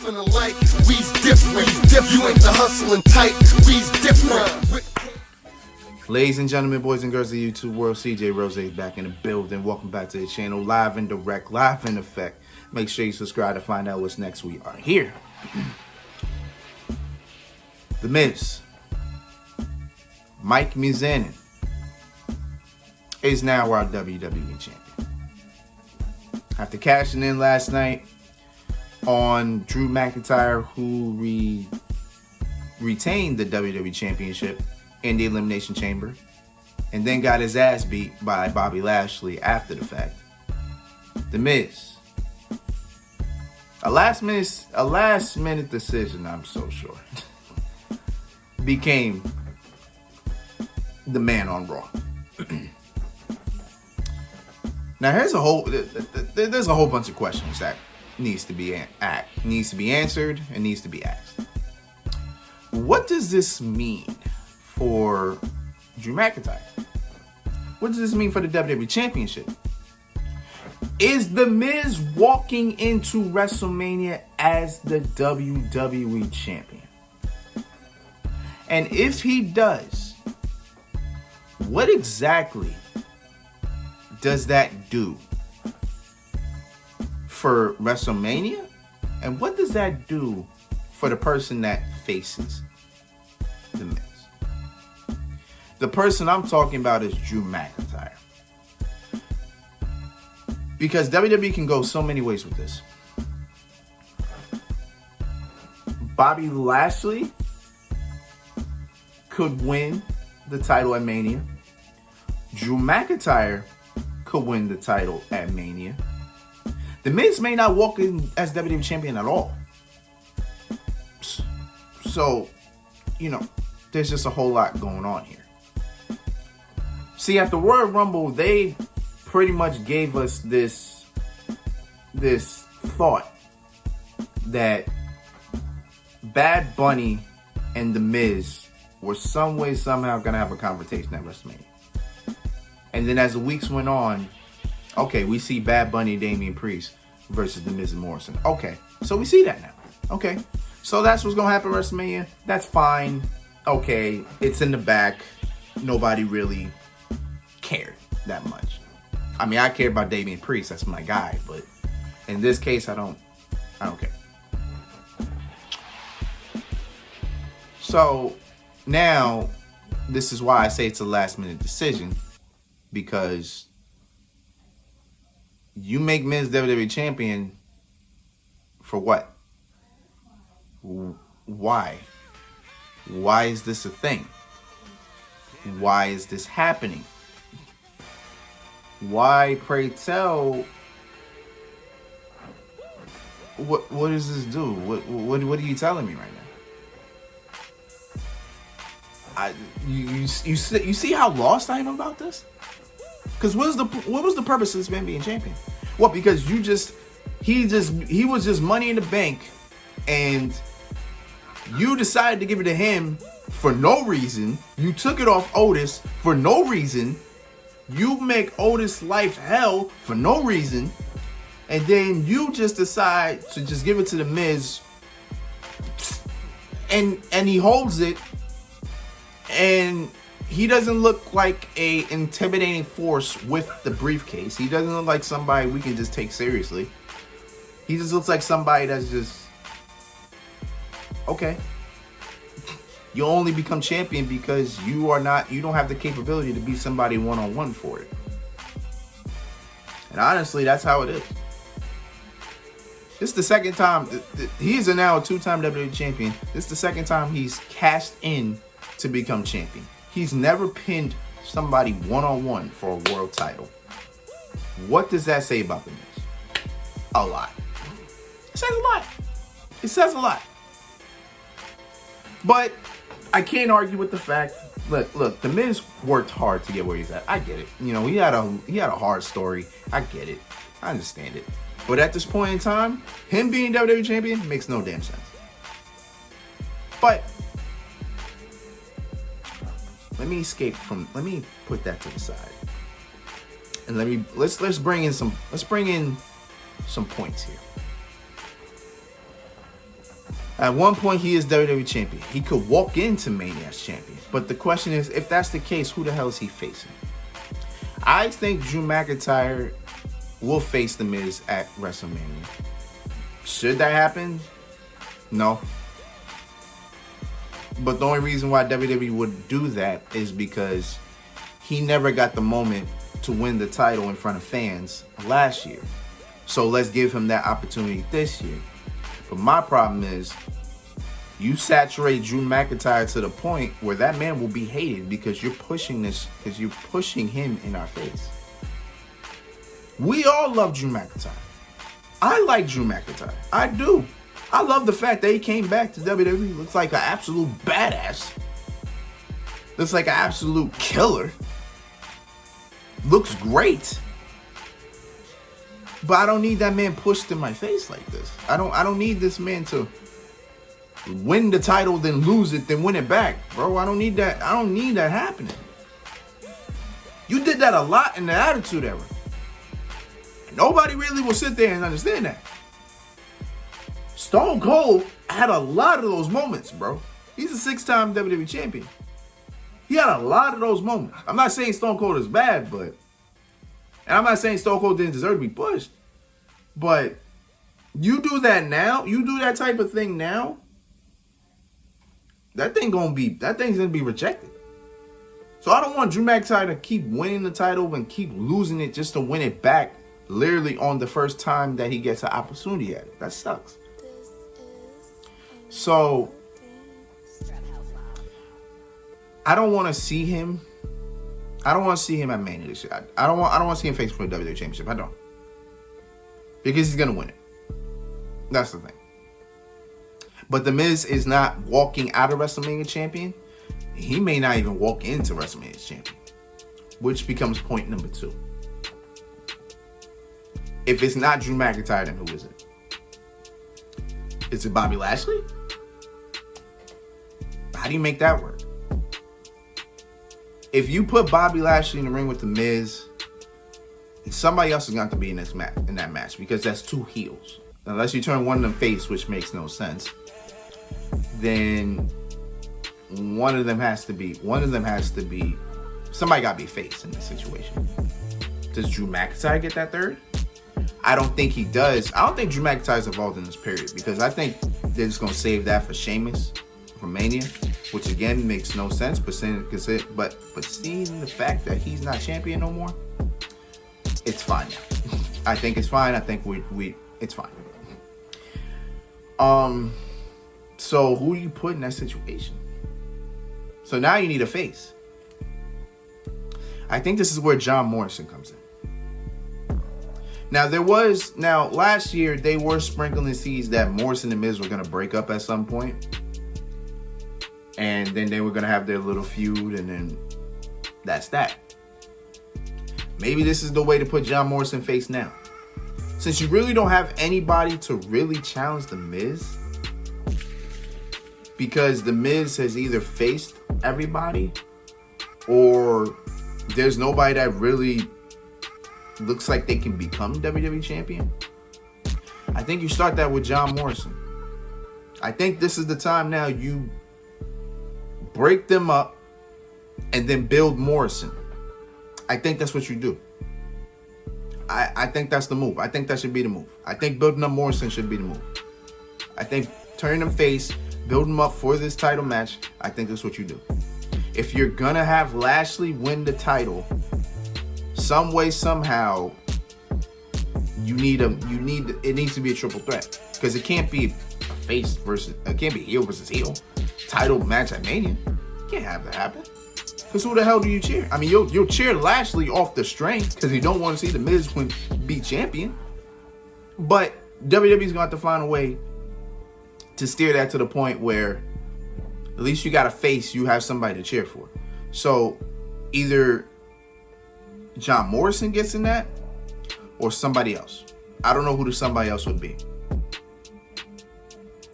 different alike. We's different. You ain't the hustling type. We's different. Ladies and gentlemen, boys and girls of the YouTube world, CJRozayYT back in the building. Welcome back to the channel, live and direct, live in effect. Make sure you subscribe to find out what's next. We are here. The Miz, Mike Mizanin, is now our WWE champion. After cashing in last night on Drew McIntyre, who retained the WWE championship in the Elimination Chamber, and then got his ass beat by Bobby Lashley after the fact. The Miz, a last minute decision, I'm so sure, became the man on Raw. Now there's a whole bunch of questions that needs to be answered and needs to be asked. What does this mean for Drew McIntyre? What does this mean for the WWE Championship? Is The Miz walking into WrestleMania as the WWE Champion? And if he does, what exactly does that do for WrestleMania? And what does that do for the person that faces The Miz? The person I'm talking about is Drew McIntyre. Because WWE can go so many ways with this. Bobby Lashley could win the title at Mania. Drew McIntyre could win the title at Mania. The Miz may not walk in as WWE champion at all. So, there's just a whole lot going on here. See, at the Royal Rumble, they pretty much gave us this thought that Bad Bunny and The Miz were some way, somehow going to have a confrontation at WrestleMania. And then as the weeks went on, okay, we see Bad Bunny and Damian Priest versus The Miz and Morrison. Okay, so we see that now. Okay, so that's what's going to happen at WrestleMania. That's fine. Okay, it's in the back. Nobody really cared that much. I mean, I care about Damian Priest. That's my guy. But in this case, I don't care. So now, this is why I say it's a last minute decision. Because you make Miz WWE champion for what? Why? Why is this a thing? Why is this happening? Why, pray tell, what does this do? What are you telling me right now? You see how lost I am about this? Because what was the purpose of this man being champion? What? Because he was just money in the bank, and you decided to give it to him for no reason. You took it off Otis for no reason. You make Otis' life hell for no reason, and then you just decide to just give it to The Miz, and he holds it, and he doesn't look like a intimidating force with the briefcase. He doesn't look like somebody we can just take seriously. He just looks like somebody that's just, okay. You only become champion because you don't have the capability to be somebody one-on-one for it. And honestly, that's how it is. This is the second time. He's now a two-time WWE champion. This is the second time he's cashed in to become champion. He's never pinned somebody one-on-one for a world title. What does that say about The Miz? A lot. It says a lot. It says a lot. But I can't argue with the fact. Look, The Miz worked hard to get where he's at. I get it. He had a hard story. I get it. I understand it. But at this point in time, him being WWE champion makes no damn sense. But let me put that to the side. And let's bring in some points here. At one point, he is WWE champion. He could walk into Mania as champion. But the question is, if that's the case, who the hell is he facing? I think Drew McIntyre will face The Miz at WrestleMania. Should that happen? No. But the only reason why WWE would do that is because he never got the moment to win the title in front of fans last year. So let's give him that opportunity this year. But my problem is, you saturate Drew McIntyre to the point where that man will be hated because you're pushing him in our face. We all love Drew McIntyre. I like Drew McIntyre. I do. I love the fact that he came back to WWE. Looks like an absolute badass. Looks like an absolute killer. Looks great. But I don't need that man pushed in my face like this. I don't need this man to win the title, then lose it, then win it back. Bro, I don't need that. I don't need that happening. You did that a lot in the Attitude Era. Nobody really will sit there and understand that. Stone Cold had a lot of those moments, bro. He's a 6-time WWE champion. He had a lot of those moments. I'm not saying Stone Cold is bad, and I'm not saying Stone Cold didn't deserve to be pushed. But you do that now, you do that type of thing now, that thing's gonna be rejected. So I don't want Drew McIntyre to keep winning the title and keep losing it just to win it back literally on the first time that he gets an opportunity at it. That sucks. So I don't want to see him. I don't want to see him at Mania this year. I don't want to see him face for the WWE Championship. I don't. Because he's gonna win it. That's the thing. But The Miz is not walking out of WrestleMania champion. He may not even walk into WrestleMania champion. Which becomes point number 2. If it's not Drew McIntyre, then who is it? Is it Bobby Lashley? How do you make that work? If you put Bobby Lashley in the ring with The Miz, somebody else is going to be in that match because that's 2 heels. Unless you turn one of them face, which makes no sense, then one of them has to be, somebody got to be face in this situation. Does Drew McIntyre get that third? I don't think he does. I don't think Drew McIntyre's involved in this period because I think they're just going to save that for Sheamus, for Mania, which again makes no sense. But seeing the fact that he's not champion no more, it's fine now. I think it's fine. I think it's fine. So who do you put in that situation? So now you need a face. I think this is where John Morrison comes in. Now last year they were sprinkling seeds that Morrison and Miz were going to break up at some point. And then they were going to have their little feud, and then that's that. Maybe this is the way to put John Morrison face now. Since you really don't have anybody to really challenge The Miz, because The Miz has either faced everybody or there's nobody that really looks like they can become WWE champion. I think you start that with John Morrison. I think this is the time now you break them up and then build Morrison. I think that's what you do. I think that's the move. I think that should be the move. I think building up Morrison should be the move. I think turning him face, building him up for this title match, I think that's what you do. If you're gonna have Lashley win the title, some way, somehow, it needs to be a triple threat. Because it can't be heel versus heel title match at Mania. You can't have that happen. Because who the hell do you cheer? I mean, you'll cheer Lashley off the strength because you don't want to see The Miz be champion. But WWE's going to have to find a way to steer that to the point where at least you got a face, you have somebody to cheer for. So either John Morrison gets in that or somebody else. I don't know who the somebody else would be.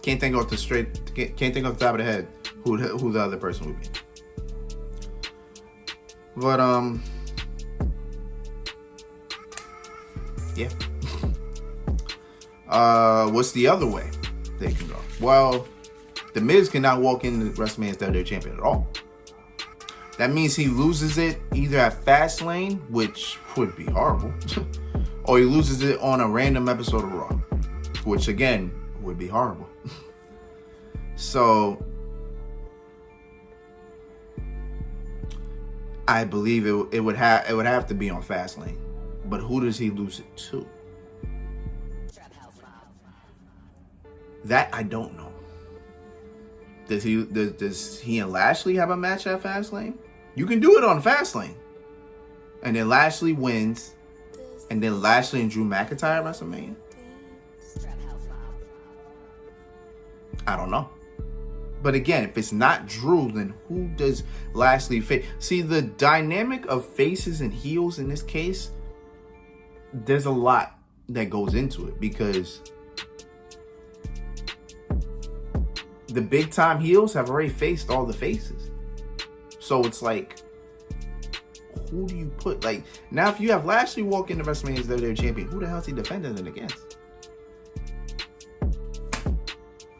Can't think off the top of the head who the other person would be. But yeah. What's the other way? they can go. Well, The Miz cannot walk in the WrestleMania as WWE champion at all. That means he loses it either at Fastlane, which would be horrible, or he loses it on a random episode of Raw, which again would be horrible. So I believe it would have to be on Fastlane. But who does he lose it to? That I don't know. Does he and Lashley have a match at Fastlane? You can do it on Fastlane. And then Lashley wins. And then Lashley and Drew McIntyre at WrestleMania? I don't know. But again, if it's not Drew, then who does Lashley face? See, the dynamic of faces and heels in this case, there's a lot that goes into it, because the big time heels have already faced all the faces. So it's like, who do you put? Like, now if you have Lashley walk into WrestleMania as WWE champion, who the hell is he defending it against?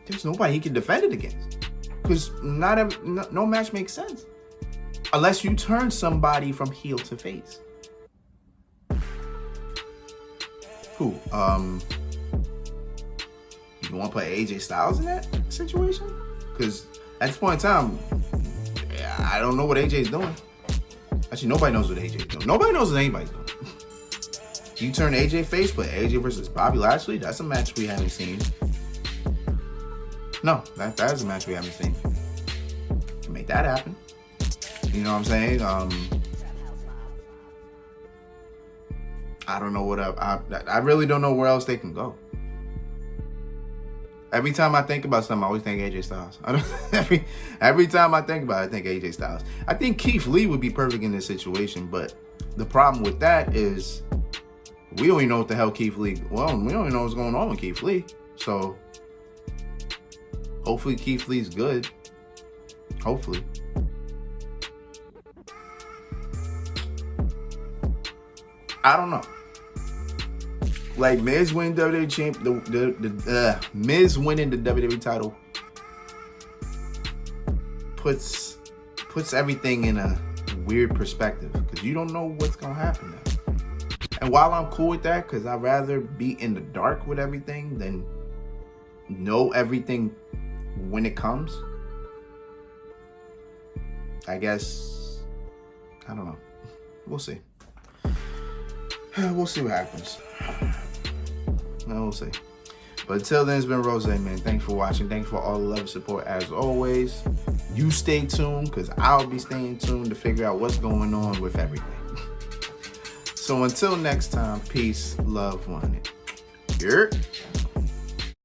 There's nobody he can defend it against. Because no match makes sense. Unless you turn somebody from heel to face. Who? You want to put AJ Styles in that situation? Because at this point in time, I don't know what AJ's doing. Actually, nobody knows what AJ's doing. Nobody knows what anybody's doing. You turn AJ face, but AJ versus Bobby Lashley, that's a match we haven't seen. No, that is a match we haven't seen. Can make that happen. You know what I'm saying? I don't know what I really don't know where else they can go. Every time I think about something, I always think AJ Styles. Every time I think about it, I think AJ Styles. I think Keith Lee would be perfect in this situation, but the problem with that is we don't even know what the hell Keith Lee. Well, we don't even know what's going on with Keith Lee. So hopefully Keith Lee's good. Hopefully. I don't know. Like, Miz winning WWE champ, Miz winning the WWE title puts everything in a weird perspective, because you don't know what's gonna happen now. And while I'm cool with that, because I'd rather be in the dark with everything than know everything when it comes, I guess, I don't know. We'll see. We'll see what happens. We'll see. But until then, it's been Rose, man. Thanks for watching. Thanks for all the love and support as always. You stay tuned, because I'll be staying tuned to figure out what's going on with everything. So until next time, peace, love, one. Yeah.